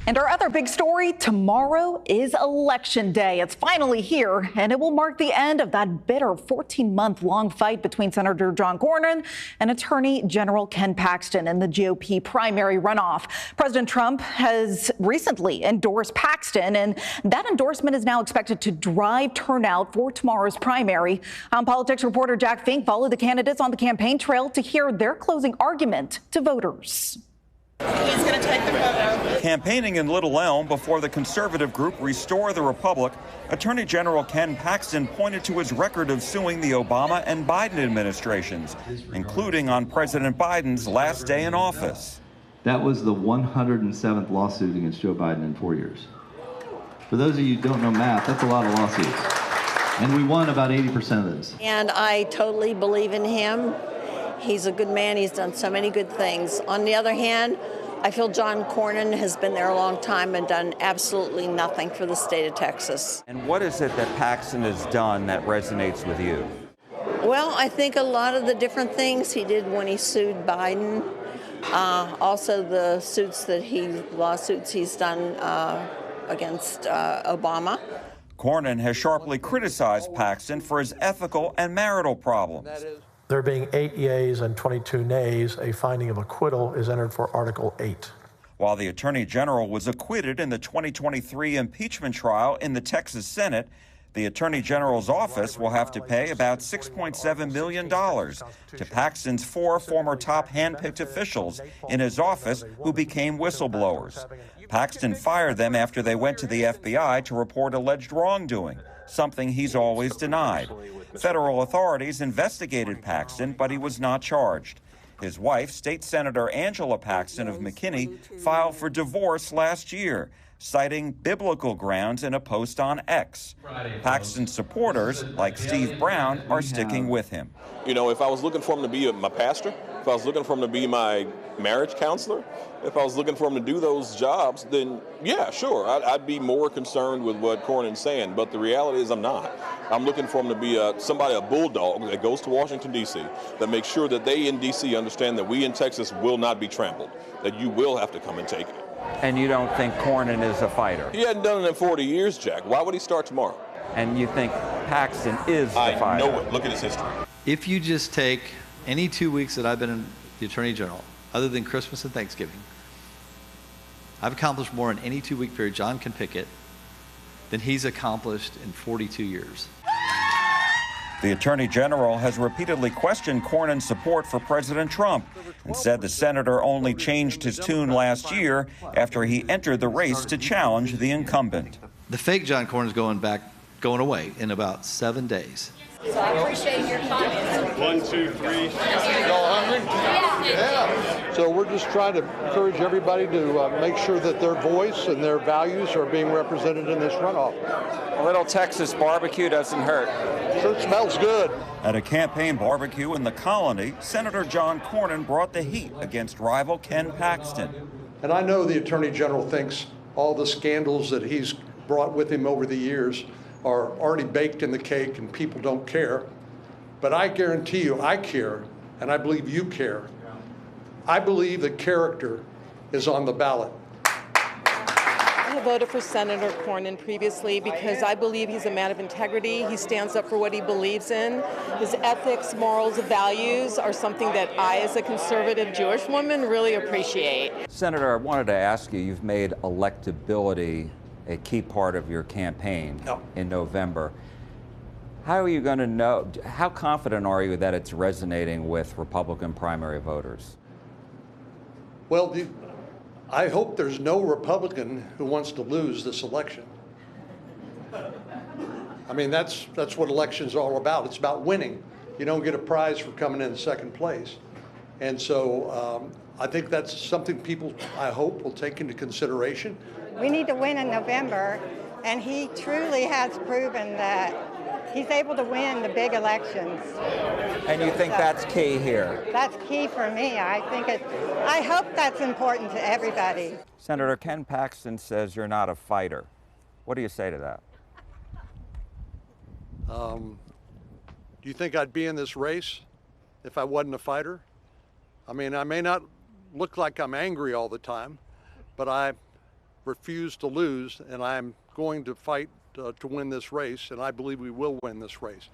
And our other big story, tomorrow is Election Day. It's finally here, and it will mark the end of that bitter 14-month-long fight between Senator John Cornyn and Attorney General Ken Paxton in the GOP primary runoff. President Trump has recently endorsed Paxton, and that endorsement is now expected to drive turnout for tomorrow's primary. Politics reporter Jack Fink followed the candidates on the campaign trail to hear their closing argument to voters. He's going to take the photo. Campaigning in Little Elm before the conservative group Restore the Republic, Attorney General Ken Paxton pointed to his record of suing the Obama and Biden administrations, including on President Biden's last day in office. That was the 107th lawsuit against Joe Biden in 4 years. For those of you who don't know math, that's a lot of lawsuits. And we won about 80% of those. And I totally believe in him. He's a good man. He's done so many good things. On the other hand, I feel John Cornyn has been there a long time and done absolutely nothing for the state of Texas. And what is it that Paxton has done that resonates with you? Well, I think a lot of the different things he did when he sued Biden, also the lawsuits he's done against Obama. Cornyn has sharply criticized Paxton for his ethical and marital problems. There being 8 yeas and 22 nays, a finding of acquittal is entered for Article 8. While the Attorney General was acquitted in the 2023 impeachment trial in the Texas Senate, the Attorney General's office will have to pay about $6.7 million to Paxton's 4 former top hand-picked officials in his office who became whistleblowers. Paxton fired them after they went to the FBI to report alleged wrongdoing, something he's always denied. Federal authorities investigated Paxton, but he was not charged. His wife, State Senator Angela Paxton of McKinney, filed for divorce last year, citing biblical grounds in a post on X. Paxton's supporters, like Steve Brown, are sticking with him. You know, if I was looking for him to be my pastor, if I was looking for him to be my marriage counselor, if I was looking for him to do those jobs, then yeah, sure, I'd be more concerned with what Cornyn's saying. But the reality is I'm not. I'm looking for him to be a bulldog that goes to Washington, D.C., that makes sure that they in D.C. understand that we in Texas will not be trampled, that you will have to come and take it. And you don't think Cornyn is a fighter? He hadn't done it in 40 years, Jack. Why would he start tomorrow? And you think Paxton is the fighter? I know it. Look at his history. If you just take any 2 weeks that I've been in the Attorney General, other than Christmas and Thanksgiving, I've accomplished more in any 2 week period, John can pick it, than he's accomplished in 42 years. The Attorney General has repeatedly questioned Cornyn's support for President Trump and said the senator only changed his tune last year after he entered the race to challenge the incumbent. The fake John Cornyn is going away in about 7 days. So I appreciate your comments. 1, 2, 3. Y'all hungry? Yeah. So we're just trying to encourage everybody to make sure that their voice and their values are being represented in this runoff. A little Texas barbecue doesn't hurt. Sure smells good. At a campaign barbecue in the Colony, Senator John Cornyn brought the heat against rival Ken Paxton. And I know the Attorney General thinks all the scandals that he's brought with him over the years are already baked in the cake and people don't care. But I guarantee you I care, and I believe you care. I believe that character is on the ballot. I voted for Senator Cornyn previously because I believe he's a man of integrity. He stands up for what he believes in. His ethics, morals, values are something that I, as a conservative Jewish woman, really appreciate. Senator, I wanted to ask you, you've made electability a key part of your campaign in November. How are you going to know, how confident are you that it's resonating with Republican primary voters? Well, I hope there's no Republican who wants to lose this election. I mean, that's what elections are all about. It's about winning. You don't get a prize for coming in second place. And so I think that's something people, I hope, will take into consideration. We need to win in November, and he truly has proven that he's able to win the big elections. And you think that's key here? That's key for me. I hope that's important to everybody. Senator Ken Paxton says you're not a fighter. What do you say to that? Do you think I'd be in this race if I wasn't a fighter? I mean, I may not look like I'm angry all the time, but refuse to lose, and I'm going to fight to win this race, and I believe we will win this race.